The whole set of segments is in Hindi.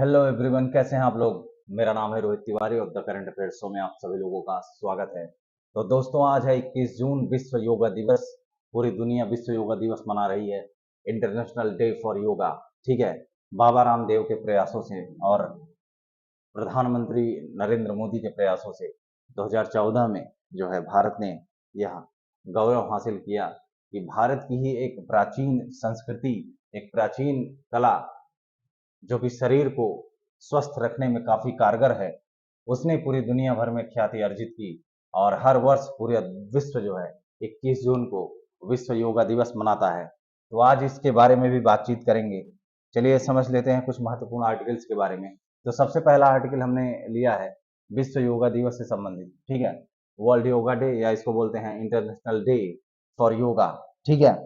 हेलो एवरीवन, कैसे हैं आप लोग। मेरा नाम है रोहित तिवारी और द करंट अफेयर शो में आप सभी लोगों का स्वागत है। तो दोस्तों, आज है 21 जून, विश्व योगा दिवस। पूरी दुनिया विश्व योगा दिवस मना रही है, इंटरनेशनल डे फॉर योगा। ठीक है। बाबा रामदेव के प्रयासों से और प्रधानमंत्री नरेंद्र मोदी के प्रयासों से 2014 में जो है भारत ने यह गौरव हासिल किया कि भारत की ही एक प्राचीन संस्कृति, एक प्राचीन कला जो कि शरीर को स्वस्थ रखने में काफी कारगर है, उसने पूरी दुनिया भर में ख्याति अर्जित की। और हर वर्ष पूरे विश्व जो है 21 जून को विश्व योगा दिवस मनाता है। तो आज इसके बारे में भी बातचीत करेंगे। चलिए समझ लेते हैं कुछ महत्वपूर्ण आर्टिकल्स के बारे में। तो सबसे पहला आर्टिकल हमने लिया है विश्व योगा दिवस से संबंधित। ठीक है। वर्ल्ड योगा डे, या इसको बोलते हैं इंटरनेशनल डे फॉर योगा। ठीक है।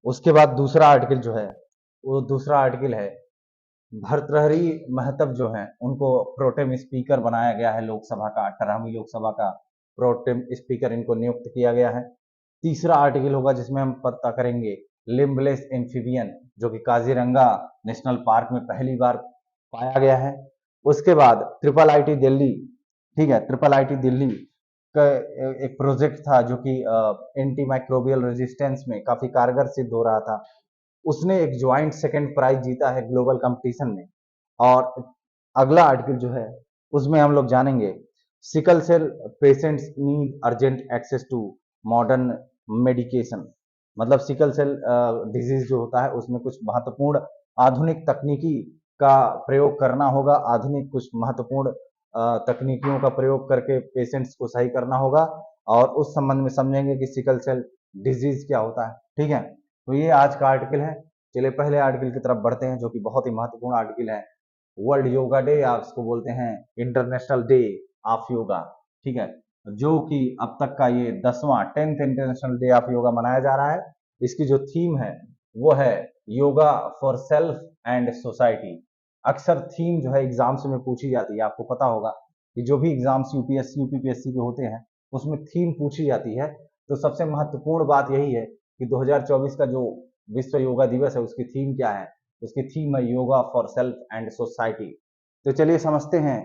उसके बाद दूसरा आर्टिकल जो है, वो दूसरा आर्टिकल है भर्तृहरि महताब जो हैं उनको प्रोटेम स्पीकर बनाया गया है लोकसभा का, 18वीं लोकसभा का प्रोटेम स्पीकर इनको नियुक्त किया गया है। तीसरा आर्टिकल होगा जिसमें हम पता करेंगे लिम्बलेस एम्फीबियन जो कि काजीरंगा नेशनल पार्क में पहली बार पाया गया है। उसके बाद ट्रिपल आईटी दिल्ली। ठीक है। ट्रिपल आईटी दिल्ली का एक प्रोजेक्ट था जो कि एंटी माइक्रोबियल रेजिस्टेंस में काफी कारगर सिद्ध हो रहा था। उसने एक ज्वाइंट सेकंड प्राइज जीता है ग्लोबल कंपटीशन में। और अगला आर्टिकल जो है उसमें हम लोग जानेंगे sickle cell patients need urgent access to modern medication. मतलब सिकल सेल डिजीज जो होता है उसमें कुछ महत्वपूर्ण आधुनिक तकनीकी का प्रयोग करना होगा, आधुनिक कुछ महत्वपूर्ण तकनीकियों का प्रयोग करके पेशेंट्स को सही करना होगा। और उस संबंध में समझेंगे कि सिकल सेल डिजीज क्या होता है। ठीक है। तो ये आज का आर्टिकल है। चलिए पहले आर्टिकल की तरफ बढ़ते हैं जो कि बहुत ही महत्वपूर्ण आर्टिकल है। वर्ल्ड योगा डे, आप इसको बोलते हैं इंटरनेशनल डे ऑफ योगा। ठीक है। जो कि अब तक का ये 10वां 10th international day of yoga मनाया जा रहा है। इसकी जो थीम है वो है yoga for self and society. अक्सर थीम जो है एग्जाम्स में पूछी जाती है, आपको पता होगा कि जो भी एग्जाम्स यूपीएससी यूपीपीएससी के होते हैं उसमें थीम पूछी जाती है। तो सबसे महत्वपूर्ण बात यही है कि 2024 का जो विश्व योगा दिवस है उसकी थीम क्या है। उसकी थीम है yoga for self and society. तो चलिए समझते हैं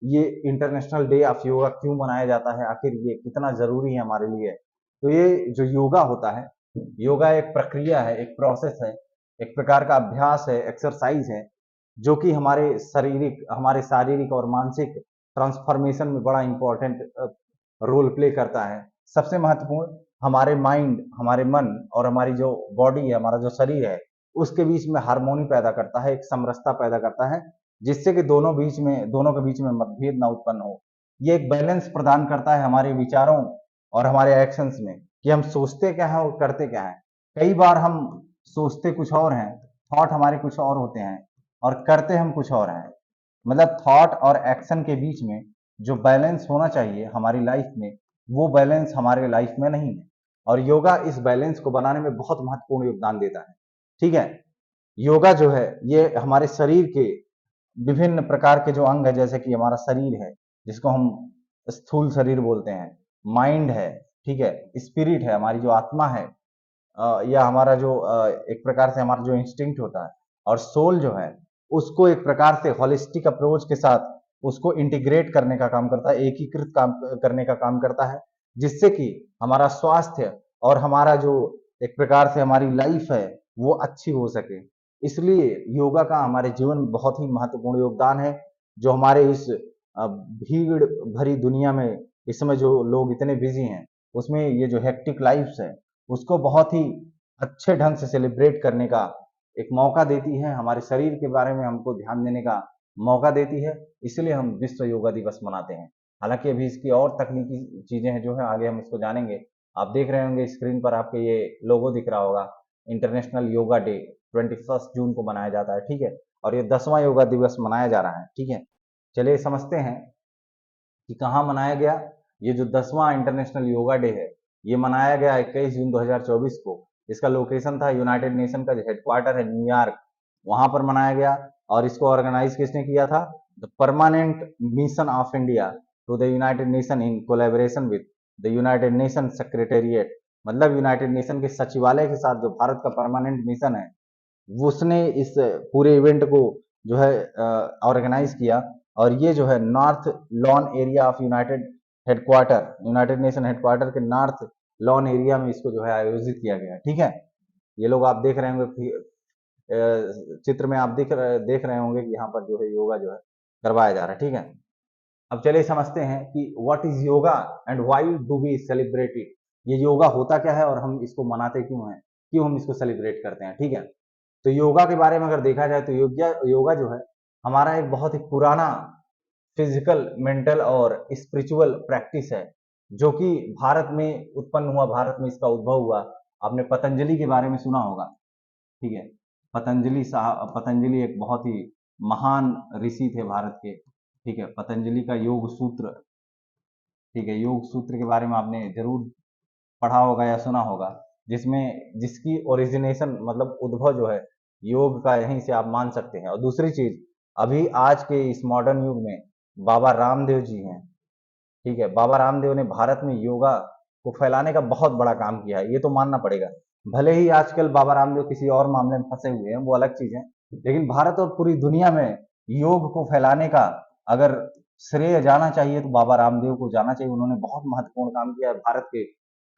ये इंटरनेशनल डे ऑफ योगा क्यों मनाया जाता है, आखिर ये कितना जरूरी है हमारे लिए। तो ये जो योगा होता है, योगा एक प्रक्रिया है, एक प्रोसेस है, एक प्रकार का अभ्यास है, एक्सरसाइज है, जो कि हमारे शारीरिक और मानसिक ट्रांसफॉर्मेशन में बड़ा इंपॉर्टेंट रोल प्ले करता है। सबसे महत्वपूर्ण हमारे माइंड, हमारे मन और हमारी जो बॉडी है, हमारा जो शरीर है, उसके बीच में हार्मोनी पैदा करता है, एक समरसता पैदा करता है, जिससे कि दोनों के बीच में मतभेद ना उत्पन्न हो। ये एक बैलेंस प्रदान करता है हमारे विचारों और हमारे एक्शंस में कि हम सोचते क्या है और करते क्या है। कई बार हम सोचते कुछ और हैं, थॉट हमारे कुछ और होते हैं, और करते हम कुछ और हैं। मतलब थॉट और एक्शन के बीच में जो बैलेंस होना चाहिए हमारी लाइफ में, वो बैलेंस हमारे लाइफ में नहीं है। और योगा इस बैलेंस को बनाने में बहुत महत्वपूर्ण योगदान देता है। ठीक है। योगा जो है ये हमारे शरीर के विभिन्न प्रकार के जो अंग है, जैसे कि हमारा शरीर है जिसको हम स्थूल शरीर बोलते हैं, माइंड है, ठीक है, स्पिरिट है, हमारी जो आत्मा है, या हमारा जो एक प्रकार से हमारा जो इंस्टिंक्ट होता है, और सोल जो है उसको एक प्रकार से होलिस्टिक अप्रोच के साथ उसको इंटीग्रेट करने का काम करता है, एकीकृत काम करने का काम करता है, जिससे कि हमारा स्वास्थ्य और हमारा जो एक प्रकार से हमारी लाइफ है वो अच्छी हो सके। इसलिए योगा का हमारे जीवन में बहुत ही महत्वपूर्ण योगदान है, जो हमारे इस भीड़ भरी दुनिया में इस समय जो लोग इतने बिजी हैं उसमें ये जो हेक्टिक लाइफ है उसको बहुत ही अच्छे ढंग से सेलिब्रेट करने का एक मौका देती है, हमारे शरीर के बारे में हमको ध्यान देने का मौका देती है। इसलिए हम विश्व योगा दिवस मनाते हैं। हालांकि अभी इसकी और तकनीकी चीजें हैं जो है, आगे हम इसको जानेंगे। आप देख रहे होंगे स्क्रीन पर आपके ये लोगो दिख रहा होगा, इंटरनेशनल योगा डे 21 जून को मनाया जाता है। ठीक है। और ये 10वां योगा दिवस मनाया जा रहा है। ठीक है। चलिए समझते हैं कि कहाँ मनाया गया। ये जो 10वां इंटरनेशनल योगा डे है ये मनाया गया 21 जून 2024 को। इसका लोकेशन था यूनाइटेड नेशन का जो हेडक्वार्टर है न्यूयॉर्क, वहां पर मनाया गया। और इसको ऑर्गेनाइज किसने किया था? The permanent mission of India to the United Nation in collaboration with the United Nation secretariat. मतलब यूनाइटेड नेशन के सचिवालय के साथ जो भारत का परमानेंट मिशन है, उसने इस पूरे इवेंट को जो है ऑर्गेनाइज किया, और ये जो है north lawn area of United nation headquarter के नॉर्थ लॉन एरिया में इसको जो है आयोजित किया गया। ठीक है, ये लोग आप देख रहे होंगे चित्र में, आप देख रहे होंगे कि यहाँ पर जो है योगा जो है करवाया जा रहा है। ठीक है, अब चलिए समझते हैं कि what is yoga and why do we celebrate it. ये योगा होता क्या है और हम इसको मनाते क्यों हैं, क्यों हम इसको सेलिब्रेट करते हैं। ठीक है, तो योगा के बारे में अगर देखा जाए तो योगा जो है हमारा एक बहुत ही पुराना फिजिकल, मेंटल और स्पिरिचुअल प्रैक्टिस है, जो कि भारत में उत्पन्न हुआ, भारत में इसका उद्भव हुआ। आपने पतंजलि के बारे में सुना होगा। ठीक है, पतंजलि एक बहुत ही महान ऋषि थे भारत के। ठीक है, पतंजलि का योग सूत्र, ठीक है, योग सूत्र के बारे में आपने जरूर पढ़ा होगा या सुना होगा, जिसकी ओरिजिनेशन मतलब उद्भव जो है योग का यहीं से आप मान सकते हैं। और दूसरी चीज, अभी आज के इस मॉडर्न युग में बाबा रामदेव जी हैं। ठीक है, बाबा रामदेव ने भारत में योगा को फैलाने का बहुत बड़ा काम किया है, ये तो मानना पड़ेगा। भले ही आजकल बाबा रामदेव किसी और मामले में फंसे हुए हैं, वो अलग चीज है, लेकिन भारत और पूरी दुनिया में योग को फैलाने का अगर श्रेय जाना चाहिए तो बाबा रामदेव को जाना चाहिए। उन्होंने बहुत महत्वपूर्ण काम किया है भारत के,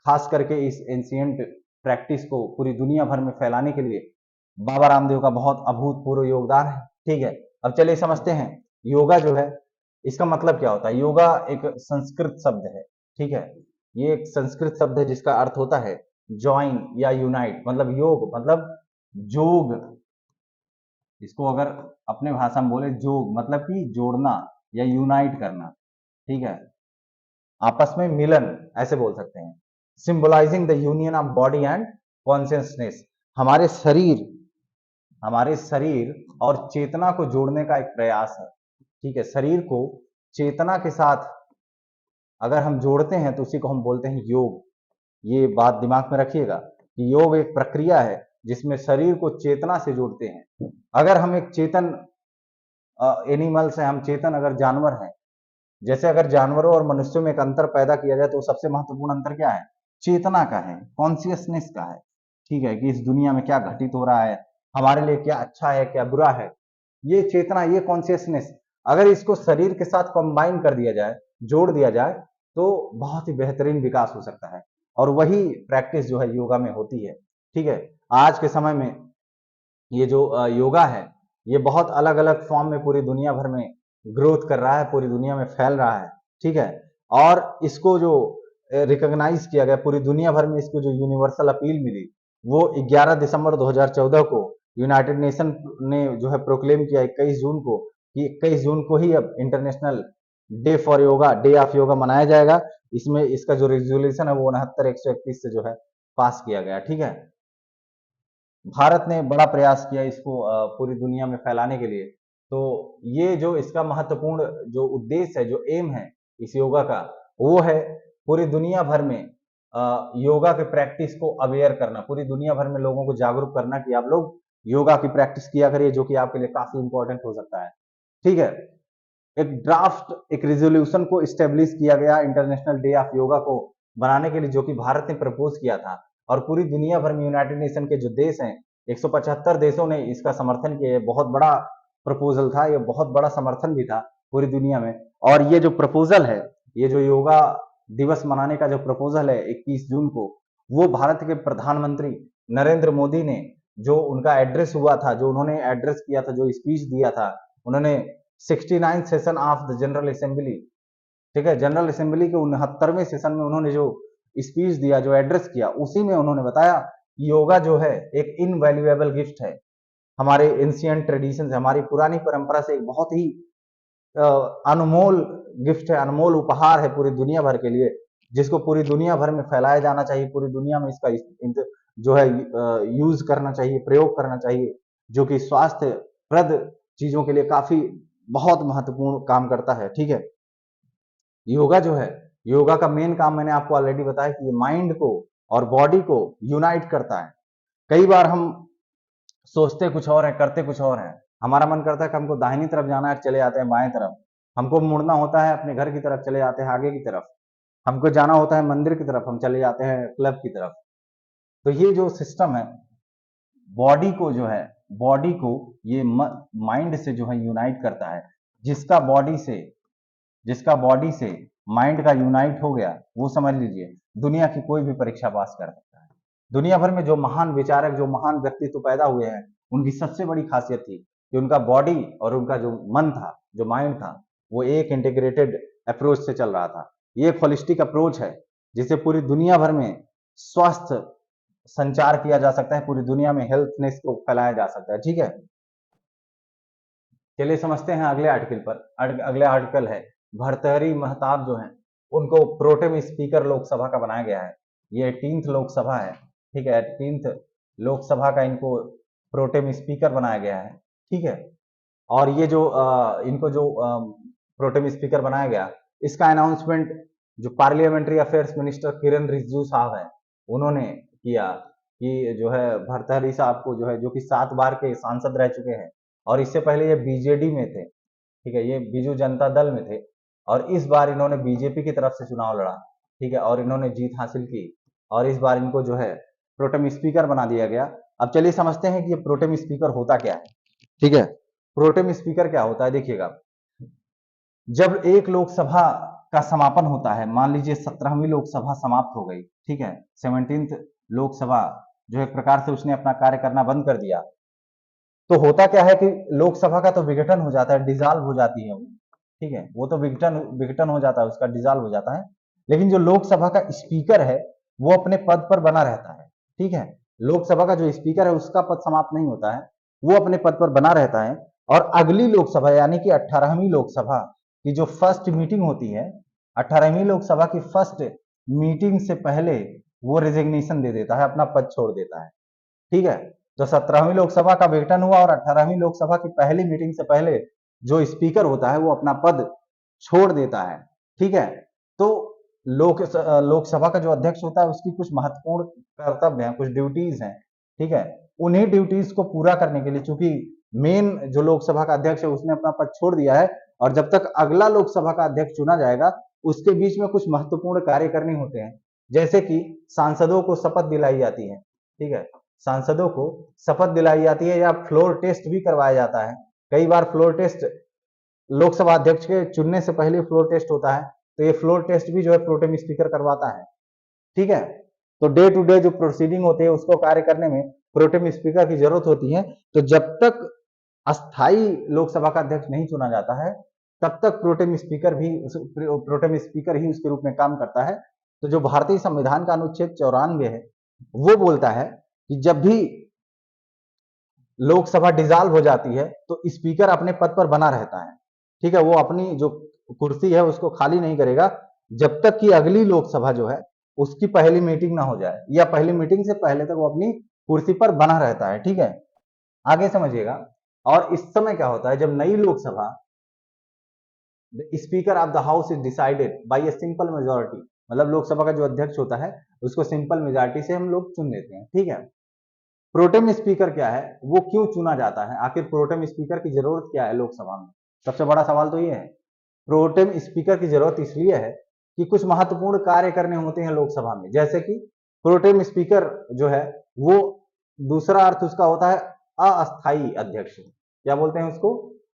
खास करके इस एंशियंट प्रैक्टिस को पूरी दुनिया भर में फैलाने के लिए बाबा रामदेव का बहुत अभूतपूर्व योगदान है। ठीक है, अब चलिए समझते हैं योगा जो है इसका मतलब क्या होता है। योगा एक संस्कृत शब्द है। ठीक है, ये एक संस्कृत शब्द है जिसका अर्थ होता है ज्वाइन या यूनाइट, मतलब योग मतलब जोग। इसको अगर अपने भाषा में बोले, जोग मतलब कि जोड़ना या यूनाइट करना। ठीक है, आपस में मिलन ऐसे बोल सकते हैं। Symbolising the union of body and consciousness, हमारे शरीर और चेतना को जोड़ने का एक प्रयास है। ठीक है, शरीर को चेतना के साथ अगर हम जोड़ते हैं तो उसी को हम बोलते हैं योग। ये बात दिमाग में रखिएगा कि योग एक प्रक्रिया है जिसमें शरीर को चेतना से जोड़ते हैं। अगर हम एक चेतन एनिमल्स हैं, हम चेतन अगर जानवर हैं, जैसे अगर जानवरों और मनुष्यों में एक अंतर पैदा किया जाए तो सबसे महत्वपूर्ण अंतर क्या है, चेतना का है, कॉन्शियसनेस का है। ठीक है, कि इस दुनिया में क्या घटित हो रहा है, हमारे लिए क्या अच्छा है क्या बुरा है, ये चेतना, ये कॉन्शियसनेस अगर इसको शरीर के साथ कंबाइन कर दिया जाए, जोड़ दिया जाए, तो बहुत ही बेहतरीन विकास हो सकता है। और वही प्रैक्टिस जो है योगा में होती है। ठीक है, आज के समय में ये जो योगा है ये बहुत अलग अलग फॉर्म में पूरी दुनिया भर में ग्रोथ कर रहा है, पूरी दुनिया में फैल रहा है। ठीक है, और इसको जो रिकॉग्नाइज किया गया पूरी दुनिया भर में, इसको जो यूनिवर्सल अपील मिली वो 11 दिसंबर 2014 को यूनाइटेड नेशन ने जो है प्रोक्लेम किया 21 जून को, कि 21 जून को ही अब international day for yoga, day of yoga मनाया जाएगा। इसमें इसका जो रेजोल्यूशन है वो 69/131 से जो है पास किया गया। ठीक है, भारत ने बड़ा प्रयास किया इसको पूरी दुनिया में फैलाने के लिए। तो ये जो इसका महत्वपूर्ण जो उद्देश्य है, जो एम है इस योगा का, वो है पूरी दुनिया भर में योगा के प्रैक्टिस को अवेयर करना, पूरी दुनिया भर में लोगों को जागरूक करना कि आप लोग योगा की प्रैक्टिस किया करिए, जो कि आपके लिए काफी इंपॉर्टेंट हो सकता है। ठीक है, एक ड्राफ्ट, एक रेजोल्यूशन को स्टेब्लिश किया गया इंटरनेशनल डे ऑफ योगा को बनाने के लिए, जो कि भारत ने प्रपोज किया था। और पूरी दुनिया भर में यूनाइटेड नेशन के जो देश हैं, 175 देशों ने इसका समर्थन किया। बहुत बड़ा प्रपोजल था, ये बहुत बड़ा समर्थन भी था पूरी दुनिया में। और ये जो प्रपोजल है, ये जो योगा दिवस मनाने का जो प्रपोजल है 21 जून को, वो भारत के प्रधानमंत्री नरेंद्र मोदी ने, जो उनका एड्रेस हुआ था, जो उन्होंने एड्रेस किया था, जो स्पीच दिया था, उन्होंने 69 session of the general assembly, ठीक है, जनरल असेंबली के 69वें सेशन में उन्होंने जो स्पीच दिया, जो एड्रेस किया, उसी में उन्होंने बताया योगा जो है एक इनवैल्यूएबल गिफ्ट है, हमारे एंशियंट ट्रेडिशन से, हमारी पुरानी परंपरा से एक बहुत ही अनमोल गिफ्ट है, अनमोल उपहार है पूरी दुनिया भर के लिए, जिसको पूरी दुनिया भर में फैलाया जाना चाहिए, पूरी दुनिया में इसका जो है यूज करना चाहिए, प्रयोग करना चाहिए, जो कि स्वास्थ्य प्रद चीजों के लिए काफी बहुत महत्वपूर्ण काम करता है। ठीक है, योगा जो है, योगा का मेन काम मैंने आपको ऑलरेडी बताया कि ये माइंड को और बॉडी को यूनाइट करता है। कई बार हम सोचते कुछ और है, करते कुछ और है। हमारा मन करता है कि हमको दाहिनी तरफ जाना है, चले जाते हैं बाएं तरफ। हमको मुड़ना होता है, अपने घर की तरफ चले जाते हैं, आगे की तरफ। हमको जाना होता है मंदिर की तरफ, हम चले जाते हैं क्लब की तरफ। तो ये जो सिस्टम है, बॉडी को जो है बॉडी को ये माइंड से जो है यूनाइट करता है। जिसका बॉडी से जिसका बॉडी से माइंड का यूनाइट हो गया, वो समझ लीजिए दुनिया की कोई भी परीक्षा पास कर सकता है। दुनिया भर में जो महान विचारक, जो महान व्यक्तित्व पैदा हुए हैं, उनकी सबसे बड़ी खासियत थी कि उनका बॉडी और उनका जो मन था, जो माइंड था, वो एक इंटीग्रेटेड अप्रोच से चल रहा था। ये एक होलिस्टिक अप्रोच है जिसे पूरी दुनिया भर में स्वस्थ संचार किया जा सकता है, पूरी दुनिया में हेल्थनेस को फैलाया जा सकता है। ठीक है, चलिए समझते हैं अगले आर्टिकल पर। अगले आर्टिकल है भर्तृहरि महताब जो है उनको प्रोटेम स्पीकर लोकसभा का बनाया गया है। ये 18th लोकसभा है, ठीक है, 18th लोकसभा का इनको प्रोटेम स्पीकर बनाया गया है। ठीक है, और ये जो इनको जो प्रोटेम स्पीकर बनाया गया, इसका अनाउंसमेंट जो पार्लियामेंट्री अफेयर्स मिनिस्टर किरण रिजिजू साहब है उन्होंने किया कि जो है भर्तृहरि साहब को जो है, जो कि 7 बार के सांसद रह चुके हैं और इससे पहले ये बीजेडी में थे, ठीक है, ये बीजू जनता दल में थे और इस बार इन्होंने बीजेपी की तरफ से चुनाव लड़ा, ठीक है, और इन्होंने जीत हासिल की और इस बार इनको जो है प्रोटेम स्पीकर बना दिया गया। अब चलिए समझते हैं कि ये प्रोटेम स्पीकर होता क्या है। ठीक है, प्रोटेम स्पीकर क्या होता है, देखिएगा, जब एक लोकसभा का समापन होता है, मान लीजिए 17वीं लोकसभा समाप्त हो गई, ठीक है, 17th लोकसभा जो एक प्रकार से उसने अपना कार्य करना बंद कर दिया, तो होता क्या है कि लोकसभा का तो विघटन हो जाता है, डिसॉल्व हो जाती है वो, ठीक है, वो तो विघटन विघटन हो जाता है, उसका डिसॉल्व हो जाता है। लेकिन जो लोकसभा का स्पीकर है वो अपने पद पर बना रहता है। ठीक है, लोकसभा का जो स्पीकर है उसका पद समाप्त नहीं होता है, वो अपने पद पर बना रहता है और अगली लोकसभा यानी कि 18वीं लोकसभा की जो फर्स्ट मीटिंग होती है, 18वीं लोकसभा की फर्स्ट मीटिंग से पहले वो रेजिग्नेशन दे देता है, अपना पद छोड़ देता है। ठीक है, तो 17वीं लोकसभा का विघटन हुआ और 18वीं लोकसभा की पहली मीटिंग से पहले जो स्पीकर होता है वो अपना पद छोड़ देता है। ठीक है, तो लोकसभा का जो अध्यक्ष होता है उसकी कुछ महत्वपूर्ण कर्तव्य हैं, कुछ ड्यूटीज हैं। ठीक है, उन्हीं ड्यूटीज को पूरा करने के लिए, चूंकि मेन जो लोकसभा का अध्यक्ष है उसने अपना पद छोड़ दिया है और जब तक अगला लोकसभा का अध्यक्ष चुना जाएगा उसके बीच में कुछ महत्वपूर्ण कार्य करने होते हैं, जैसे कि सांसदों को शपथ दिलाई जाती है। ठीक है, सांसदों को शपथ दिलाई जाती है या फ्लोर टेस्ट भी करवाया जाता है। कई बार फ्लोर टेस्ट लोकसभा अध्यक्ष के चुनने से पहले फ्लोर टेस्ट होता है, तो ये फ्लोर टेस्ट भी जो है प्रोटेम स्पीकर करवाता है। ठीक है, तो डे टू डे जो प्रोसीडिंग होती है उसको कार्य करने में प्रोटेम स्पीकर की जरूरत होती है। तो जब तक अस्थाई लोकसभा का अध्यक्ष नहीं चुना जाता है तब तक प्रोटेम स्पीकर ही उसके रूप में काम करता है। तो जो भारतीय संविधान का अनुच्छेद 94 है वो बोलता है कि जब भी लोकसभा डिसॉल्व हो जाती है तो स्पीकर अपने पद पर बना रहता है। ठीक है, वो अपनी जो कुर्सी है उसको खाली नहीं करेगा जब तक कि अगली लोकसभा जो है उसकी पहली मीटिंग ना हो जाए या पहली मीटिंग से पहले तक वो अपनी कुर्सी पर बना रहता है। ठीक है, आगे समझिएगा। और इस समय क्या होता है, जब नई Lok Sabha, the speaker of the house is decided by a simple majority, मतलब लोकसभा का जो अध्यक्ष होता है उसको सिंपल मेजोरिटी से हम लोग चुन लेते हैं। ठीक है, प्रोटेम स्पीकर क्या है, वो क्यों चुना जाता है, आखिर प्रोटेम स्पीकर की जरूरत क्या है लोकसभा में, सबसे बड़ा सवाल तो ये है। प्रोटेम स्पीकर की जरूरत इसलिए है कि कुछ महत्वपूर्ण कार्य करने होते हैं लोकसभा में, जैसे कि प्रोटेम स्पीकर जो है वो, दूसरा अर्थ उसका होता है अस्थाई अध्यक्ष, क्या बोलते हैं उसको,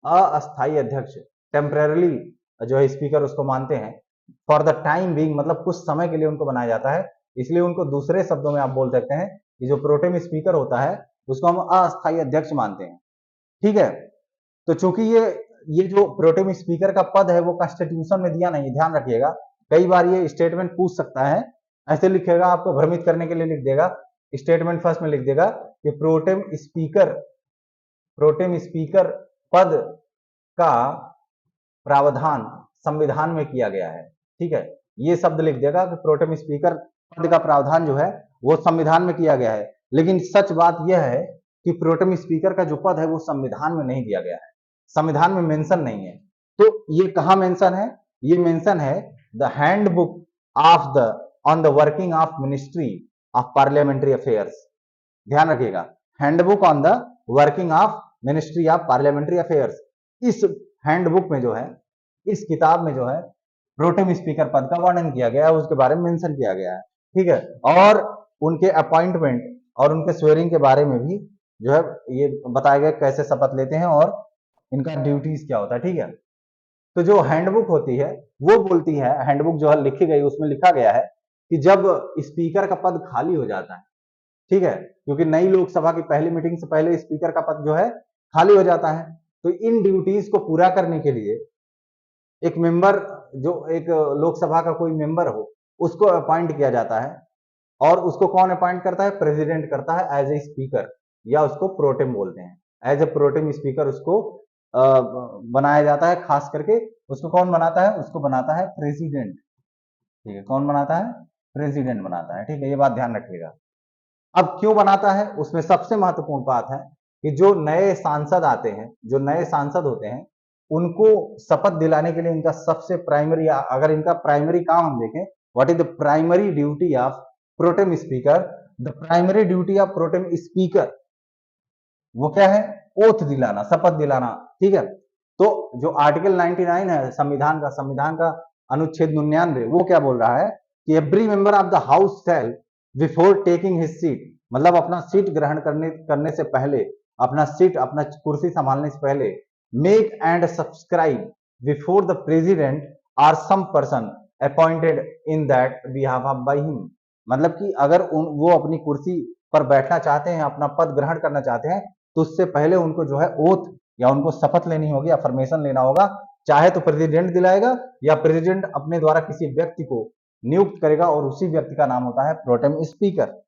अस्थाई अध्यक्ष, टेम्परेरली जो है स्पीकर उसको मानते हैं, फॉर द टाइम बीइंग, मतलब कुछ समय के लिए उनको बनाया जाता है, इसलिए उनको दूसरे शब्दों में आप बोल सकते हैं कि जो प्रोटेम स्पीकर होता है उसको हम अस्थाई अध्यक्ष मानते हैं। ठीक है, तो चूंकि ये जो प्रोटेम स्पीकर का पद है वो कॉन्स्टिट्यूशन में दिया नहीं, ध्यान रखिएगा, कई बार ये स्टेटमेंट पूछ सकता है, ऐसे लिखेगा, आपको भ्रमित करने के लिए लिख देगा, स्टेटमेंट फर्स्ट में लिख देगा कि प्रोटेम स्पीकर पद का प्रावधान संविधान में किया गया है। ठीक है, ये शब्द लिख देगा कि प्रोटेम स्पीकर पद का प्रावधान जो है वो संविधान में किया गया है, लेकिन सच बात यह है कि प्रोटेम स्पीकर का जो पद है वो संविधान में नहीं दिया गया है, संविधान में मेंशन नहीं है। तो ये कहां मेंशन है, ये मेंशन है the handbook of the on the working of ministry of parliamentary affairs, ध्यान रखिएगा, handbook on the working of ministry of parliamentary affairs, इस हैंडबुक में जो है, इस किताब में जो है प्रोटेम स्पीकर पद का वर्णन किया गया है, उसके बारे में मेंशन किया गया है। ठीक है, और उनके अपॉइंटमेंट और उनके स्वेरिंग के बारे में भी जो है ये बताया गया कैसे शपथ लेते हैं और इनका ड्यूटीज क्या होता है, ठीक है। तो जो हैंडबुक होती है वो बोलती है, हैंडबुक जो है लिखी गई उसमें लिखा गया है कि जब स्पीकर का पद खाली हो जाता है, ठीक है, क्योंकि नई लोकसभा की पहली मीटिंग से पहले स्पीकर का पद जो है खाली हो जाता है, तो इन ड्यूटीज को पूरा करने के लिए एक मेंबर, जो एक लोकसभा का कोई मेंबर हो, उसको अपॉइंट किया जाता है। और उसको कौन अपॉइंट करता है? प्रेसिडेंट करता है एज ए स्पीकर, या उसको प्रोटेम बोलते हैं। एज ए प्रोटेम स्पीकर उसको बनाया जाता है। खास करके उसको कौन बनाता है? उसको बनाता है प्रेसिडेंट, ठीक है। कौन बनाता है? प्रेसिडेंट बनाता है, ठीक है, ये बात ध्यान रखिएगा। अब क्यों बनाता है, उसमें सबसे महत्वपूर्ण बात है कि जो नए सांसद आते हैं, जो नए सांसद होते हैं, उनको शपथ दिलाने के लिए इनका सबसे प्राइमरी, अगर इनका प्राइमरी काम हम देखें, what is the primary duty of pro tem speaker? The primary duty of pro tem speaker वो क्या है? ओथ दिलाना, शपथ दिलाना, ठीक है। तो जो आर्टिकल 99 है संविधान का अनुच्छेद 99, वो क्या बोल रहा है कि every member of the house shall before taking his seat, मतलब अपना सीट ग्रहण करने से पहले, अपना कुर्सी संभालने से पहले, make and subscribe before the president और some person appointed in that behalf of by him. मतलब कि अगर वो अपनी कुर्सी पर बैठना चाहते हैं, अपना पद ग्रहण करना चाहते हैं, तो उससे पहले उनको जो है ओथ या उनको शपथ लेनी होगी, अफर्मेशन लेना होगा। चाहे तो प्रेसिडेंट दिलाएगा या प्रेसिडेंट अपने द्वारा किसी व्यक्ति को नियुक्त करेगा, और उसी व्यक्ति का नाम होता है प्रोटेम स्पीकर।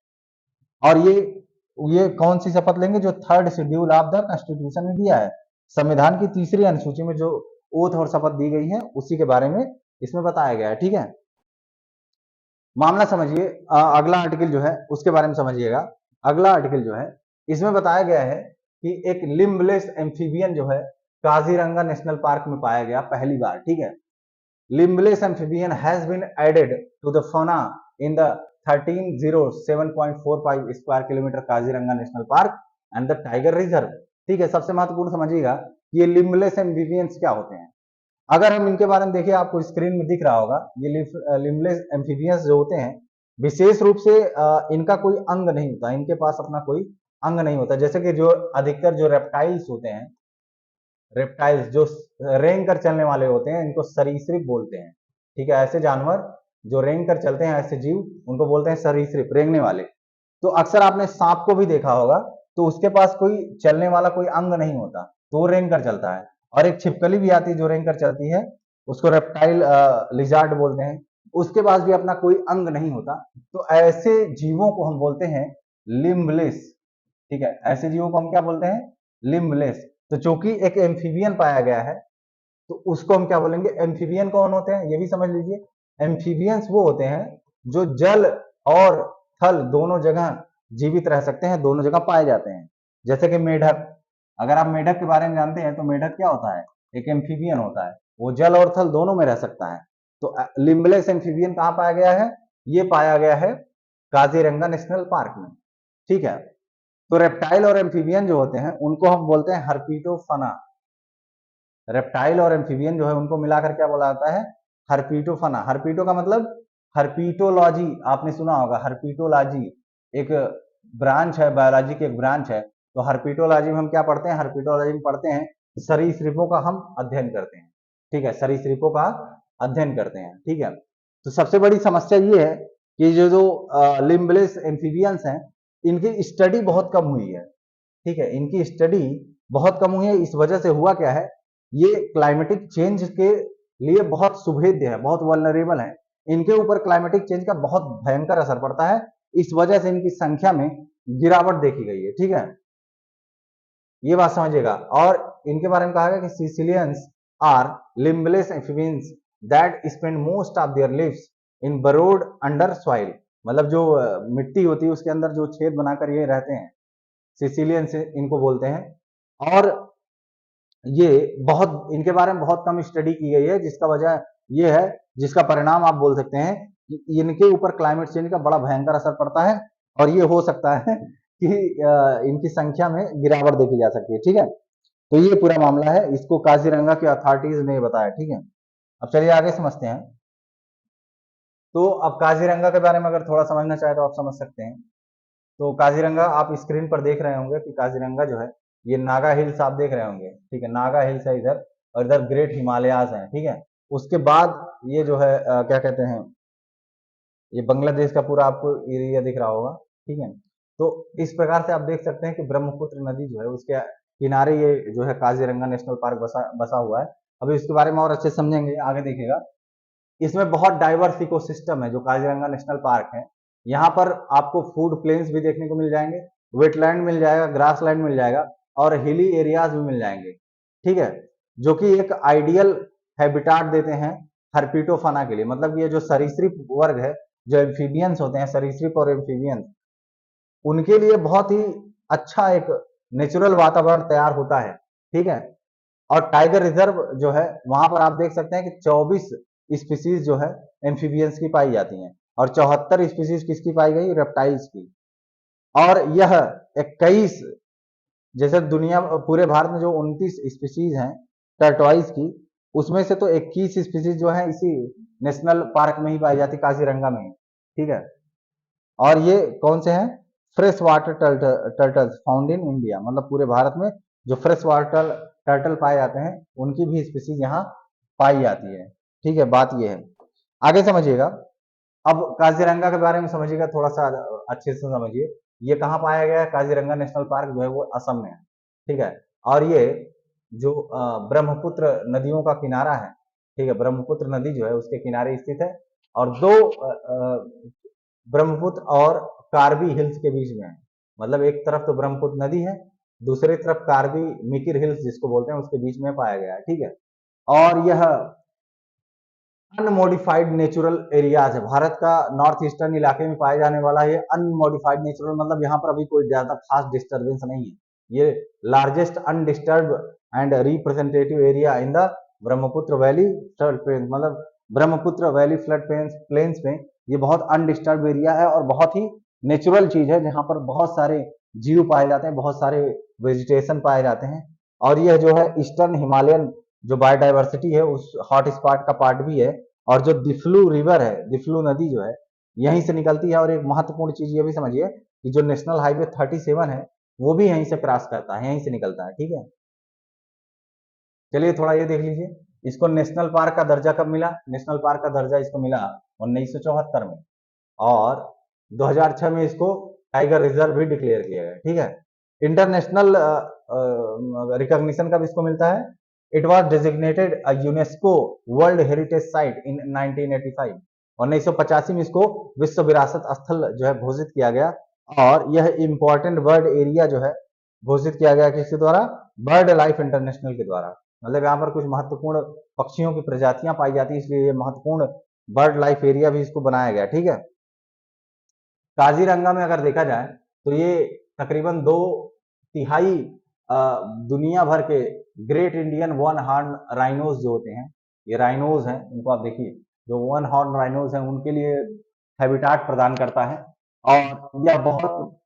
और ये कौन सी शपथ लेंगे? जो third schedule of the constitution में दिया है, संविधान की तीसरी अनुसूची में जो ओथ और शपथ दी गई है, उसी के बारे में इसमें बताया गया है, ठीक है। मामला समझिए। अगला आर्टिकल जो है उसके बारे में समझिएगा। अगला आर्टिकल जो है इसमें बताया गया है कि एक लिम्बलेस एम्फीबियन जो है काजीरंगा नेशनल पार्क में पाया गया पहली बार, ठीक है। Limbless amphibian has been added to the fauna in the 1307.45 square kilometre Kaziranga National Park and the tiger reserve, ठीक है। सबसे महत्वपूर्ण समझिएगा कि ये लिम्बलेस एम्फीबियंस क्या होते हैं। अगर हम इनके बारे में देखिए, आपको स्क्रीन में दिख रहा होगा, ये लिम्बलेस एम्फीबियंस जो होते हैं, विशेष रूप से इनका कोई अंग नहीं होता, इनके पास अपना कोई अंग नहीं होता। जैसे कि जो अधिकतर जो रेप्टाइल्स होते हैं, रेप्टाइल्स जो रेंग कर चलने वाले होते हैं, इनको सरीसृप बोलते हैं, ठीक है। ऐसे जानवर जो रेंग कर चलते हैं, ऐसे जीव, उनको बोलते हैं सरीसृप, रेंगने वाले। तो अक्सर आपने सांप को भी देखा होगा, तो उसके पास कोई चलने वाला कोई अंग नहीं होता, तो वो रेंग कर चलता है। और एक छिपकली भी आती है जो रेंग कर चलती है, उसको रेप्टाइल लिजार्ड बोलते हैं, उसके पास भी अपना कोई अंग नहीं होता। तो ऐसे जीवों को हम बोलते हैं लिम्बलेस, ठीक है। ऐसे जीवों को हम क्या बोलते हैं? लिम्बलेस। तो चूंकि एक एम्फीबियन पाया गया है, तो उसको हम क्या बोलेंगे? एम्फीबियन कौन होते हैं ये भी समझ लीजिए। एम्फीबियंस वो होते हैं जो जल और थल दोनों जगह जीवित रह सकते हैं, दोनों जगह पाए जाते हैं। जैसे कि मेढक, अगर आप मेढक के बारे में जानते हैं, तो मेढक क्या होता है? एक एम्फीबियन होता है, वो जल और थल दोनों में रह सकता है। तो लिम्बलेस एम्फीबियन कहाँ पाया गया है? ये पाया गया है काजीरंगा नेशनल पार्क में, ठीक है। तो रेप्टाइल और एम्फीबियन जो होते हैं उनको हम बोलते हैं हर्पीटोफना। रेप्टाइल और एम्फीबियन जो है उनको मिलाकर क्या बोला जाता है? हर्पीटोफना। हर्पीटो का मतलब हर्पीटोलॉजी, आपने सुना होगा, हर्पीटोलॉजी एक ब्रांच है, बायोलॉजी की एक ब्रांच है। तो हर्पीटोलॉजी में हम क्या पढ़ते हैं? हर्पीटोलॉजी में पढ़ते हैं सरीसृपों का हम अध्ययन करते हैं, ठीक है। सरीसृपों का अध्ययन करते हैं, ठीक है। तो सबसे बड़ी समस्या ये है कि जो जो लिम्बलेस एम्फीबियंस हैं, इनकी स्टडी बहुत कम हुई है, ठीक है। इनकी स्टडी बहुत कम हुई है। इस वजह से हुआ क्या है, ये क्लाइमेटिक चेंज के लिए बहुत सुभेद्य है, बहुत वल्नरेबल है। इनके ऊपर क्लाइमेटिक चेंज का बहुत भयंकर असर पड़ता है। इस वजह से इनकी संख्या में गिरावट देखी गई है, ठीक है। ये बात समझिएगा। और इनके बारे में कहा गया कि caecilians are limbless amphibians that spend most of their lives in burrowed under soil, मतलब जो मिट्टी होती है उसके अंदर जो छेद बनाकर ये रहते हैं, सिसिलियन से इनको बोलते हैं। और ये बहुत, इनके बारे में बहुत कम स्टडी की गई है, जिसका वजह ये है, जिसका परिणाम आप बोल सकते हैं कि इनके ऊपर क्लाइमेट चेंज का बड़ा भयंकर असर पड़ता है। और ये हो सकता है कि इनकी संख्या में गिरावट देखी जा सकती है, ठीक है। तो ये पूरा मामला है, इसको काजीरंगा की अथॉरिटीज ने बताया, ठीक है। अब चलिए आगे समझते हैं। तो अब काजीरंगा के बारे में अगर थोड़ा समझना चाहे तो आप समझ सकते हैं। तो काजीरंगा आप स्क्रीन पर देख रहे होंगे कि काजीरंगा जो है ये नागा हिल्स आप देख रहे होंगे, ठीक है, नागा हिल्स है इधर, और इधर ग्रेट हिमालयाज हैं, ठीक है। उसके बाद ये जो है क्या कहते हैं, ये बांग्लादेश का पूरा आपको एरिया दिख रहा होगा, ठीक है। तो इस प्रकार से आप देख सकते हैं कि ब्रह्मपुत्र नदी जो है उसके किनारे ये जो है काजीरंगा नेशनल पार्क बसा बसा हुआ है। अभी इसके बारे में और अच्छे समझेंगे, आगे देखिएगा। इसमें बहुत डाइवर्स इकोसिस्टम है जो काजीरंगा नेशनल पार्क है। यहाँ पर आपको फूड प्लेन्स भी देखने को मिल जाएंगे, वेटलैंड मिल जाएगा, ग्रास लैंड मिल जाएगा, और हिली एरियाज भी मिल जाएंगे, ठीक है, जो कि एक आइडियल हैबिटाट देते हैं हर्पिटोफाना के लिए। मतलब ये जो सरीसृप वर्ग है, जो एम्फीबियंस होते हैं, सरीसृप और एम्फीबियंस, उनके लिए बहुत ही अच्छा एक नेचुरल वातावरण तैयार होता है, ठीक है। और टाइगर रिजर्व जो है वहां पर आप देख सकते हैं कि 24 स्पीसीज जो है एम्फीबियंस की पाई जाती हैं, और 74 स्पीसीज किसकी पाई गई, रेप्टाइल्स की। और यह 21, जैसे दुनिया पूरे भारत में जो 29 स्पीसीज हैं टर्टवाइज की, उसमें से तो 21 स्पीसीज जो है इसी नेशनल पार्क में ही पाई जाती, काजीरंगा में ही, ठीक है। और ये कौन से हैं, fresh water turtles found in India, मतलब पूरे भारत में जो फ्रेश वाटर टर्टल पाए जाते हैं उनकी भी स्पीसीज यहाँ पाई जाती है, ठीक है। बात ये है, आगे समझिएगा। अब काजीरंगा के बारे में समझिएगा, थोड़ा सा अच्छे से समझिए। ये कहाँ पाया गया है, काजीरंगा नेशनल पार्क जो है वो असम में है, ठीक है। और ये जो ब्रह्मपुत्र नदियों का किनारा है, ठीक है, ब्रह्मपुत्र नदी जो है उसके किनारे स्थित है, और दो ब्रह्मपुत्र और कार्बी हिल्स के बीच में है। मतलब एक तरफ तो ब्रह्मपुत्र नदी है, दूसरी तरफ कार्बी मिकिर हिल्स जिसको बोलते हैं उसके बीच में पाया गया है, ठीक है। और यह अनमोडिफाइड नेचुरल एरियाज है, भारत का नॉर्थ ईस्टर्न इलाके में पाए जाने वाला ये अनमोडिफाइड नेचुरल, मतलब यहाँ पर अभी कोई ज्यादा खास डिस्टर्बेंस नहीं है। ये largest undisturb and representative area in the Brahmaputra valley flood plains, मतलब ब्रह्मपुत्र वैली फ्लड प्लेन्स में ये बहुत अनडिस्टर्ब एरिया है, और बहुत ही नेचुरल चीज है जहाँ पर बहुत सारे जीव पाए जाते हैं, बहुत सारे वेजिटेशन पाए जाते हैं। और यह जो है ईस्टर्न हिमालयन जो बायोडाइवर्सिटी है उस हॉट स्पॉट का पार्ट भी है। और जो दिफ्लू रिवर है, दिफ्लू नदी जो है यहीं से निकलती है। और एक महत्वपूर्ण चीज ये भी समझिए कि जो नेशनल हाईवे 37 है वो भी यहीं से क्रॉस करता है, यहीं से निकलता है, ठीक है। चलिए थोड़ा ये देख लीजिए, इसको नेशनल पार्क का दर्जा कब मिला, नेशनल पार्क का दर्जा इसको मिला 1974 में, और 2006 में इसको टाइगर रिजर्व भी डिक्लेयर किया गया, ठीक है। इंटरनेशनल रिकॉग्निशन कब इसको मिलता है, it was designated UNESCO world heritage site in 1985, 1985 में इसको विश्व विरासत स्थल जो है घोषित किया गया। और यह इंपॉर्टेंट बर्ड एरिया जो है घोषित किया गया किसके द्वारा, बर्ड लाइफ इंटरनेशनल के द्वारा। मतलब यहाँ पर कुछ महत्वपूर्ण पक्षियों की प्रजातियां पाई जाती है, इसलिए ये महत्वपूर्ण बर्ड लाइफ एरिया भी इसको बनाया गया, ठीक है। काजीरंगा में अगर देखा जाए तो ये तकरीबन 2/3 दुनिया भर के great Indian one horn rhinos जो होते हैं, ये राइनोज हैं, इनको आप देखिए, जो वन हॉर्न राइनोज हैं उनके लिए हैबिटाट प्रदान करता है। और यह बहुत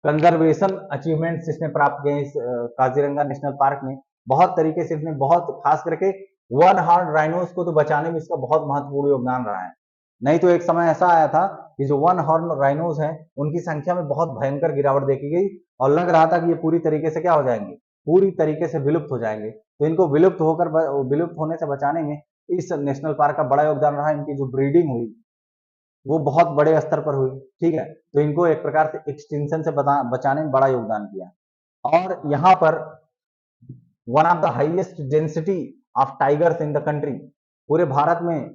कंजर्वेशन अचीवमेंट्स इसने प्राप्त किए इस काजीरंगा नेशनल पार्क में। बहुत तरीके से इसने, बहुत खास करके वन हॉर्न राइनोज को तो बचाने में इसका बहुत महत्वपूर्ण योगदान रहा है। नहीं तो एक समय ऐसा आया था कि जो वन हॉर्न राइनोज हैं उनकी संख्या में बहुत भयंकर गिरावट देखी गई, और लग रहा था कि ये पूरी तरीके से क्या हो जाएंगे, पूरी तरीके से विलुप्त हो जाएंगे। तो इनको विलुप्त होने से बचाने में इस नेशनल पार्क का बड़ा योगदान रहा। इनकी जो ब्रीडिंग हुई वो बहुत बड़े स्तर पर हुई, ठीक है। तो इनको एक प्रकार से एक्सटिंक्शन से बचाने में बड़ा योगदान किया। और यहाँ पर one of the highest density of tigers in the country, पूरे भारत में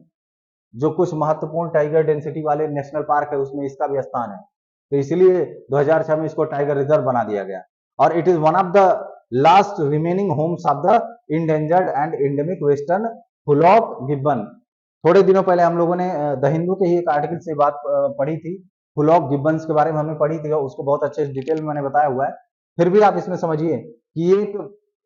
जो कुछ महत्वपूर्ण टाइगर डेंसिटी वाले नेशनल पार्क है उसमें इसका भी स्थान है। तो इसलिए 2006 में इसको टाइगर रिजर्व बना दिया गया। और it is one of the last remaining Holmes of the endangered and endemic western hoolock Gibbon. थोड़े दिनों पहले हम लोगों ने द हिंदू के ही एक आर्टिकल से बात पढ़ी थी, हुलॉक गिब्बन्स के बारे में हमने पढ़ी थी, और उसको बहुत अच्छे डिटेल में मैंने बताया हुआ है। फिर भी आप इसमें समझिए कि ये एक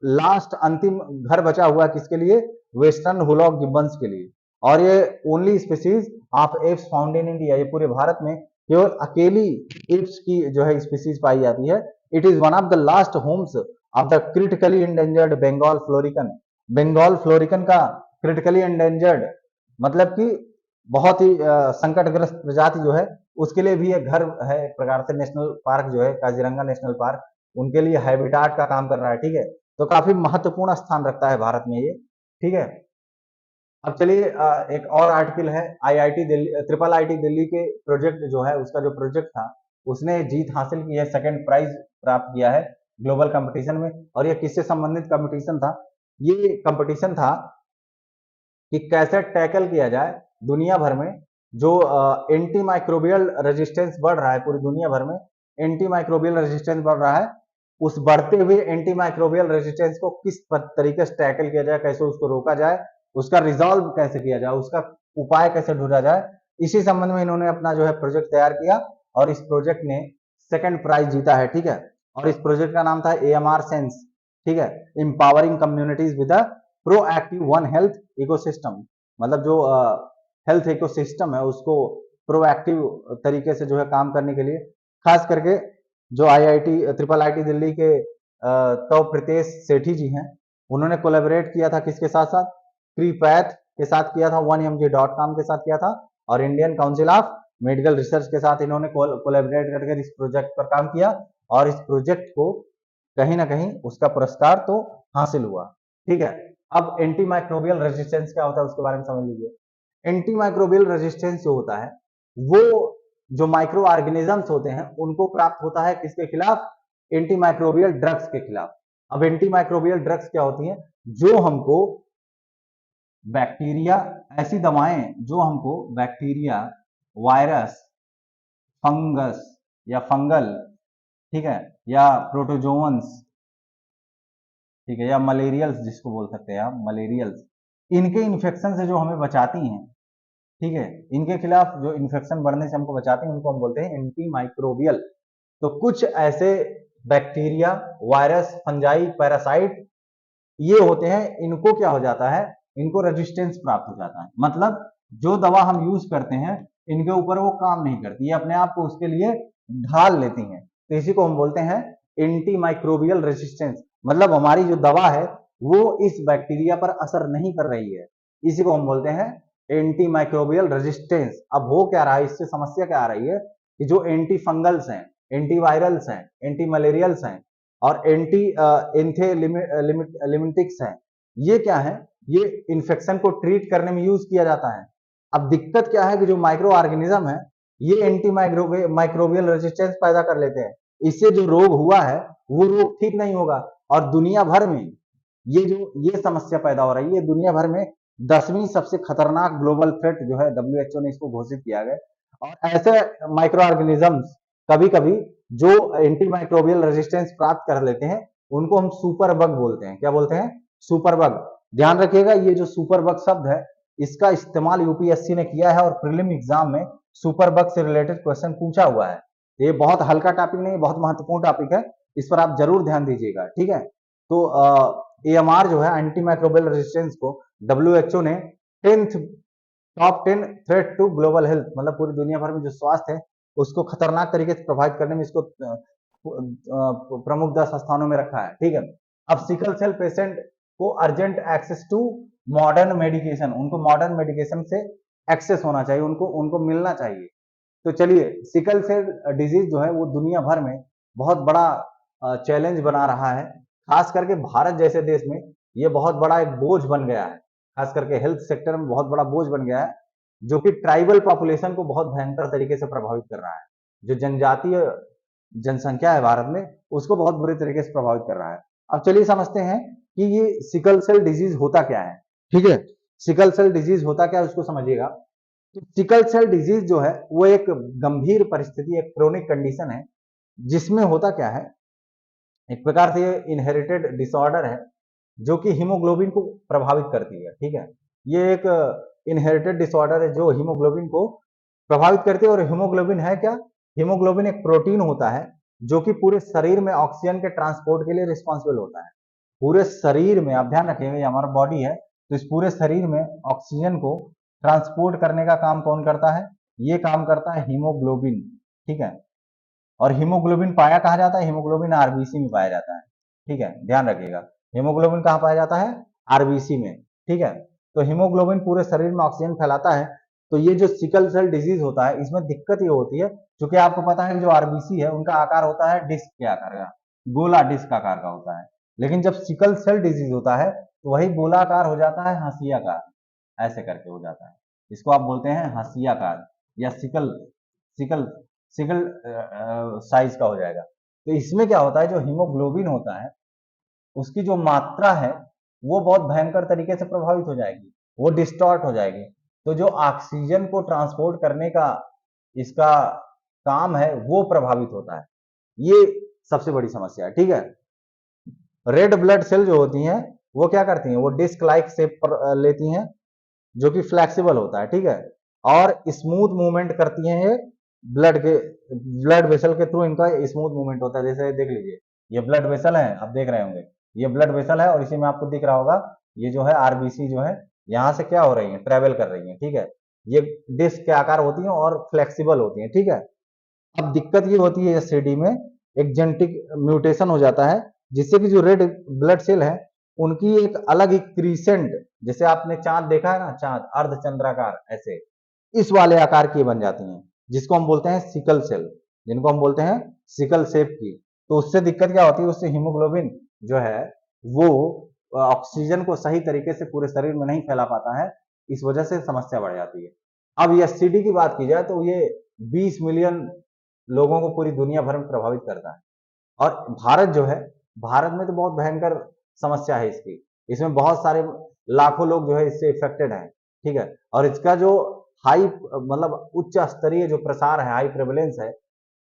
लास्ट अंतिम घर बचा हुआ है किसके लिए, वेस्टर्न हुलॉक गिब्बन्स के लिए। और ये only species of apps found in India, ये पूरे भारत में केवल अकेली एप्स की जो है स्पीसीज पाई जाती है। It is one of the last homes of the critically endangered Bengal florican. Bengal florican का क्रिटिकली इंडेंजर्ड मतलब कि बहुत ही संकटग्रस्त प्रजाति जो है उसके लिए भी एक घर है, एक प्रकार से नेशनल पार्क जो है काजीरंगा नेशनल पार्क, उनके लिए हैबिटाट का काम कर रहा है। ठीक है, तो काफी महत्वपूर्ण स्थान रखता है भारत में ये। ठीक है, अब चलिए एक और आर्टिकल है, IIT Delhi, triple IT Delhi के प्रोजेक्ट जो है, उसका जो प्रोजेक्ट था उसने जीत हासिल की है, सेकंड प्राइज प्राप्त किया है ग्लोबल कंपटीशन में। और ये किससे संबंधित कंपटीशन था? ये कंपटीशन था कि कैसे टैकल किया जाए दुनिया भर में जो एंटी माइक्रोबियल रेजिस्टेंस बढ़ रहा है, पूरी दुनिया भर में एंटी माइक्रोबियल रेजिस्टेंस बढ़ रहा है। उस बढ़ते हुए एंटी माइक्रोबियल रेजिस्टेंस को किस तरीके से टैकल किया जाए, कैसे उसको रोका जाए, उसका रिजॉल्व कैसे किया जाए, उसका उपाय कैसे ढूंढा जाए, इसी संबंध में इन्होंने अपना जो है प्रोजेक्ट तैयार किया और इस प्रोजेक्ट ने सेकंड प्राइज जीता है। ठीक है, और इस प्रोजेक्ट का नाम था AMR सेंस। ठीक है, empowering communities with proactive one health ecosystem, मतलब जो हेल्थ इकोसिस्टम है उसको प्रोएक्टिव तरीके से जो है काम करने के लिए, खास करके जो आईआईटी ट्रिपल आईटी दिल्ली के तो प्रीतेश सेठी जी हैं, उन्होंने कोलैबोरेट किया था किसके साथ साथ? क्रीपैथ के साथ किया था, 1mg.com के साथ किया था, और Indian council of medical research के साथ इन्होंने कोलैबोरेट करके इस प्रोजेक्ट पर काम किया और इस प्रोजेक्ट को कहीं ना कहीं उसका पुरस्कार तो हासिल हुआ। ठीक है, अब एंटी माइक्रोबियल रेजिस्टेंस क्या होता है उसके बारे में समझ लीजिए। एंटी माइक्रोबियल रेजिस्टेंस जो होता है वो जो माइक्रो ऑर्गेनिजम्स होते हैं उनको प्राप्त होता है किसके खिलाफ? एंटी माइक्रोबियल ड्रग्स के खिलाफ। अब एंटी माइक्रोबियल ड्रग्स क्या होती हैं? जो हमको बैक्टीरिया, ऐसी दवाएं जो हमको बैक्टीरिया, वायरस, फंगस या फंगल, ठीक है, या प्रोटोजोन्स, ठीक है, या मलेरियल्स जिसको बोल सकते हैं आप, मलेरियल्स, इनके इन्फेक्शन से जो हमें बचाती हैं, ठीक है, इनके खिलाफ जो इन्फेक्शन बढ़ने से हमको बचाते हैं उनको हम बोलते हैं एंटी माइक्रोबियल। तो कुछ ऐसे बैक्टीरिया, वायरस, फंजाई, पैरासाइट ये होते हैं, इनको क्या हो जाता है? इनको रेजिस्टेंस प्राप्त हो जाता है, मतलब जो दवा हम यूज करते हैं इनके ऊपर वो काम नहीं करती, ये अपने आप को उसके लिए ढाल लेती हैं, तो इसी को हम बोलते हैं एंटी माइक्रोबियल रेजिस्टेंस। मतलब हमारी जो दवा है वो इस बैक्टीरिया पर असर नहीं कर रही है, इसी को हम बोलते हैं एंटी माइक्रोबियल रेजिस्टेंस। अब हो क्या रहा है, इससे समस्या क्या आ रही है कि जो एंटी फंगल्स हैं, एंटी वायरल्स हैं, एंटी मलेरियल्स हैं और एंटी एंथेलिमिटिक्स हैं, ये क्या है? ये इन्फेक्शन को ट्रीट करने में यूज किया जाता है। अब दिक्कत क्या है कि जो माइक्रो ऑर्गेनिज्म है ये एंटी माइक्रोबियल रेजिस्टेंस पैदा कर लेते हैं, इससे जो रोग हुआ है वो रोग ठीक नहीं होगा। और दुनिया भर में ये समस्या पैदा हो रही है, दुनिया भर में 10वीं सबसे खतरनाक ग्लोबल थ्रेट जो है, WHO ने इसको घोषित किया गया। और ऐसे माइक्रो ऑर्गेनिजम्स कभी कभी जो एंटी माइक्रोबियल रेजिस्टेंस प्राप्त कर लेते हैं उनको हम सुपर बग बोलते हैं। क्या बोलते हैं? Super bug. ध्यान रखिएगा, ये जो सुपर बग शब्द है इसका इस्तेमाल यूपीएससी ने किया है और प्रीलिम एग्जाम में सुपर बग से रिलेटेड क्वेश्चन पूछा हुआ है। ये बहुत हल्का टॉपिक नहीं, बहुत महत्वपूर्ण टॉपिक है, इस पर आप जरूर ध्यान दीजिएगा। ठीक है, तो AMR जो है एंटी माइक्रोबियल रेजिस्टेंस को WHO ने 10th top 10 threat to global health, मतलब पूरी दुनिया भर में जो स्वास्थ्य है उसको खतरनाक तरीके से प्रभावित करने में इसको प्रमुख 10 स्थानों में रखा है। ठीक है, अब सिकल सेल पेशेंट को urgent access to modern medication, उनको मॉडर्न मेडिकेशन से एक्सेस होना चाहिए, उनको उनको मिलना चाहिए। तो चलिए, सिकल सेल डिजीज जो है वो दुनिया भर में बहुत बड़ा चैलेंज बना रहा है, खास करके भारत जैसे देश में ये बहुत बड़ा एक बोझ बन गया है, खास करके हेल्थ सेक्टर में बहुत बड़ा बोझ बन गया है, जो कि ट्राइबल पॉपुलेशन को बहुत भयंकर तरीके से प्रभावित कर रहा है। जो जनजातीय जनसंख्या है भारत में उसको बहुत बुरे तरीके से प्रभावित कर रहा है। अब चलिए समझते हैं कि ये सिकल सेल डिजीज होता क्या है। ठीक है, सिकल सेल डिजीज होता क्या है उसको समझिएगा। तो सिकल सेल डिजीज जो है वो एक गंभीर परिस्थिति, एक क्रोनिक कंडीशन है, जिसमें होता क्या है, एक प्रकार से ये इनहेरिटेड डिसऑर्डर है जो कि हीमोग्लोबिन को प्रभावित करती है। ठीक है, ये एक इनहेरिटेड डिसऑर्डर है जो हीमोग्लोबिन को प्रभावित करती है। और हीमोग्लोबिन है क्या? हीमोग्लोबिन एक प्रोटीन होता है जो कि पूरे शरीर में ऑक्सीजन के ट्रांसपोर्ट के लिए रिस्पॉन्सिबल होता है। पूरे शरीर में, आप ध्यान रखिएगा, ये हमारा बॉडी है तो इस पूरे शरीर में ऑक्सीजन को ट्रांसपोर्ट करने का काम कौन करता है? ये काम करता है हीमोग्लोबिन। ठीक है, और हीमोग्लोबिन पाया कहाँ जाता है? हीमोग्लोबिन आरबीसी में पाया जाता है। ठीक है, ध्यान रखिएगा, हीमोग्लोबिन कहाँ पाया जाता है? आरबीसी में। ठीक है, तो हीमोग्लोबिन पूरे शरीर में ऑक्सीजन फैलाता है तो ये जो सिकल सेल डिजीज होता है इसमें दिक्कत ये होती है, क्योंकि आपको पता है कि जो आरबीसी है उनका आकार होता है डिस्क के आकार का, गोला डिस्क आकार का होता है। लेकिन जब सिकल सेल डिजीज होता है तो वही गोलाकार हो जाता है हंसियाकार, ऐसे करके हो जाता है। इसको आप बोलते हैं हंसियाकार या सिकल सिकल सिकल साइज का हो जाएगा। तो इसमें क्या होता है, जो हीमोग्लोबिन होता है उसकी जो मात्रा है वो बहुत भयंकर तरीके से प्रभावित हो जाएगी, वो डिस्टॉर्ट हो जाएगी। तो जो ऑक्सीजन को ट्रांसपोर्ट करने का इसका काम है वो प्रभावित होता है। ये सबसे बड़ी समस्या है, ठीक है। रेड ब्लड सेल जो होती हैं वो क्या करती हैं, वो डिस्क लाइक शेप लेती हैं, जो कि फ्लेक्सिबल होता है, ठीक है, और स्मूथ मूवमेंट करती हैं। ये ब्लड वेसल के थ्रू इनका स्मूथ मूवमेंट होता है। जैसे देख लीजिए, ये ब्लड वेसल है, आप देख रहे होंगे, ये ब्लड वेसल है, और इसी में आपको दिख रहा होगा ये जो है आरबीसी जो है यहाँ से क्या हो रही है, ट्रेवल कर रही है, ठीक है। ये डिस्क के आकार होती हैं और फ्लेक्सिबल होती हैं, ठीक है। अब दिक्कत ये होती है एससीडी में, एक जेनेटिक म्यूटेशन हो जाता है, जिससे कि जो रेड ब्लड सेल है उनकी एक अलग ही क्रीसेंट, जैसे आपने चांद देखा है ना, चांद अर्धचंद्राकार ऐसे इस वाले आकार की बन जाती हैं, जिसको हम बोलते हैं सिकल सेल, जिनको हम बोलते हैं सिकल शेप की। तो उससे दिक्कत क्या होती है, उससे हीमोग्लोबिन जो है वो ऑक्सीजन को सही तरीके से पूरे शरीर में नहीं फैला पाता है, इस वजह से समस्या बढ़ जाती है। अब ये एससीडी की बात की जाए तो ये 20 मिलियन लोगों को पूरी दुनिया भर में प्रभावित करता है। और भारत जो है, भारत में तो बहुत भयंकर समस्या है इसकी, इसमें बहुत सारे लाखों लोग जो है इससे इफेक्टेड हैं, ठीक है। और इसका जो हाई मतलब उच्च स्तरीय जो प्रसार है, हाई प्रेवलेंस है,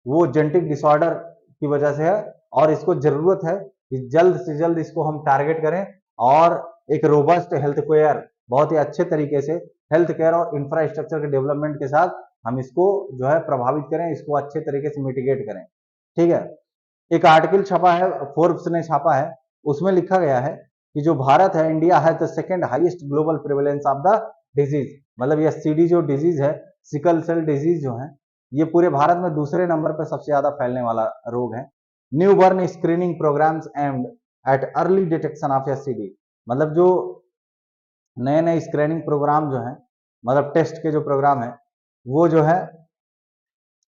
वो जेनेटिक डिसऑर्डर की वजह से है। और इसको जरूरत है कि जल्द से जल्द इसको हम टारगेट करें और एक रोबस्ट हेल्थ केयर, बहुत ही अच्छे तरीके से हेल्थ केयर और इंफ्रास्ट्रक्चर के डेवलपमेंट के साथ हम इसको जो है प्रभावित करें, इसको अच्छे तरीके से मिटिगेट करें, ठीक है। एक आर्टिकल छपा है, फोर्ब्स ने छापा है, उसमें लिखा गया है कि जो भारत है, इंडिया है the second highest global prevalence of the disease, मतलब ये सीडी जो डिजीज है, सिकल सेल डिजीज जो है, ये पूरे भारत में दूसरे नंबर पर सबसे ज्यादा फैलने वाला रोग है। Newborn screening programmes aimed at early detection of SCD, मतलब जो नए नए स्क्रीनिंग प्रोग्राम जो है, मतलब टेस्ट के जो प्रोग्राम है वो जो है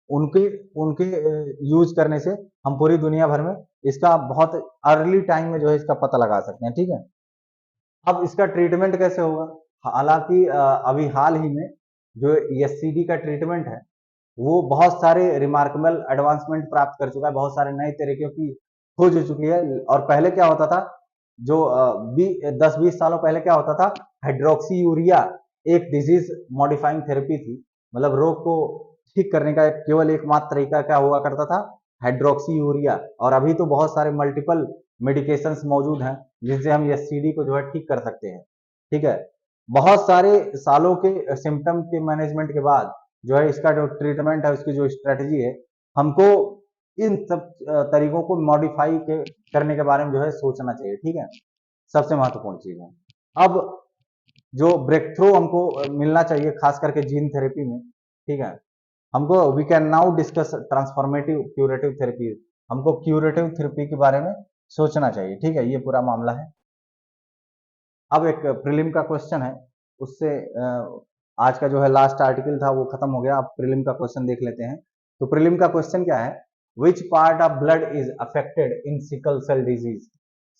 उनके उनके यूज करने से हम पूरी दुनिया भर में इसका बहुत अर्ली टाइम में जो है इसका पता लगा सकते हैं, ठीक है। अब इसका ट्रीटमेंट कैसे होगा, हालांकि अभी हाल ही में जो एससीडी का ट्रीटमेंट है वो बहुत सारे रिमार्केबल एडवांसमेंट प्राप्त कर चुका है, बहुत सारे नए तरीके की खोज हो चुकी है। और पहले क्या होता था, जो 10-20 सालों पहले क्या होता था, हाइड्रोक्सी यूरिया एक डिजीज मॉडिफाइंग थेरेपी थी, मतलब रोग को ठीक करने का केवल एकमात्र तरीका क्या हुआ करता था, हाइड्रोक्सी यूरिया। और अभी तो बहुत सारे मल्टीपल मेडिकेशंस मौजूद हैं जिनसे हम एससीडी को जो है ठीक कर सकते हैं, ठीक है। बहुत सारे सालों के सिम्टम के मैनेजमेंट के बाद जो है इसका जो ट्रीटमेंट है, उसकी जो स्ट्रेटजी है, हमको इन सब तरीकों को मॉडिफाई करने के बारे में जो है सोचना चाहिए, ठीक है। सबसे महत्वपूर्ण चीज है। अब जो ब्रेक थ्रू हमको मिलना चाहिए, खास करके जीन थेरेपी में, ठीक है, हमको we can now discuss transformative curative therapy, हमको क्यूरेटिव थेरेपी के बारे में सोचना चाहिए, ठीक है। ये पूरा मामला है। अब एक प्रीलिम का क्वेश्चन है, उससे आज का जो है लास्ट आर्टिकल था वो खत्म हो गया, अब प्रीलिम का क्वेश्चन देख लेते हैं। तो प्रीलिम का क्वेश्चन क्या है, which part of blood is affected in sickle cell disease,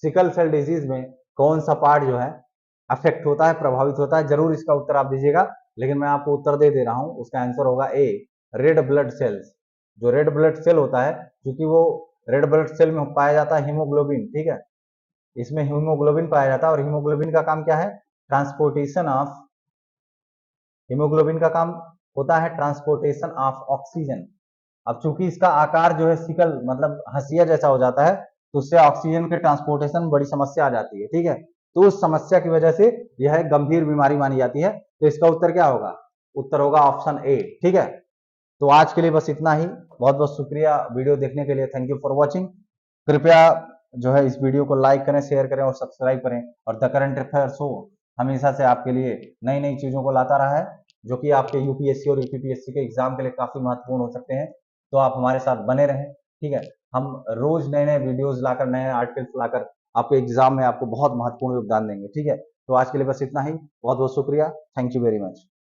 sickle cell disease में कौन सा पार्ट जो है अफेक्ट होता है, प्रभावित होता है। जरूर इसका उत्तर आप दीजिएगा, लेकिन मैं आपको उत्तर दे रहा हूं, उसका आंसर होगा ए, रेड ब्लड सेल्स। जो रेड ब्लड सेल होता है, क्योंकि वो रेड ब्लड सेल में पाया जाता है हीमोग्लोबिन, ठीक है, इसमें हीमोग्लोबिन पाया जाता है। और हीमोग्लोबिन का काम क्या है, ट्रांसपोर्टेशन ऑफ, हीमोग्लोबिन का काम होता है ट्रांसपोर्टेशन ऑफ ऑक्सीजन। अब चूंकि इसका आकार जो है सिकल मतलब हंसिया जैसा हो जाता है, तो उससे ऑक्सीजन के ट्रांसपोर्टेशन में बड़ी समस्या आ जाती है, ठीक है। तो उस समस्या की वजह से यह एक गंभीर बीमारी मानी जाती है। तो इसका उत्तर क्या होगा, उत्तर होगा ऑप्शन ए, ठीक है। तो आज के लिए बस इतना ही, बहुत बहुत शुक्रिया वीडियो देखने के लिए, थैंक यू फॉर वॉचिंग। कृपया जो है इस वीडियो को लाइक करें, शेयर करें और सब्सक्राइब करें। और द करंट अफेयर शो हमेशा से आपके लिए नई नई चीजों को लाता रहा है, जो कि आपके यूपीएससी और यूपीपीएससी के एग्जाम के लिए काफी महत्वपूर्ण हो सकते हैं। तो आप हमारे साथ बने रहें, ठीक है। हम रोज नए नए वीडियोज लाकर, नए आर्टिकल्स लाकर आपके एग्जाम में आपको बहुत महत्वपूर्ण योगदान देंगे, ठीक है। तो आज के लिए बस इतना ही, बहुत बहुत शुक्रिया, थैंक यू वेरी मच।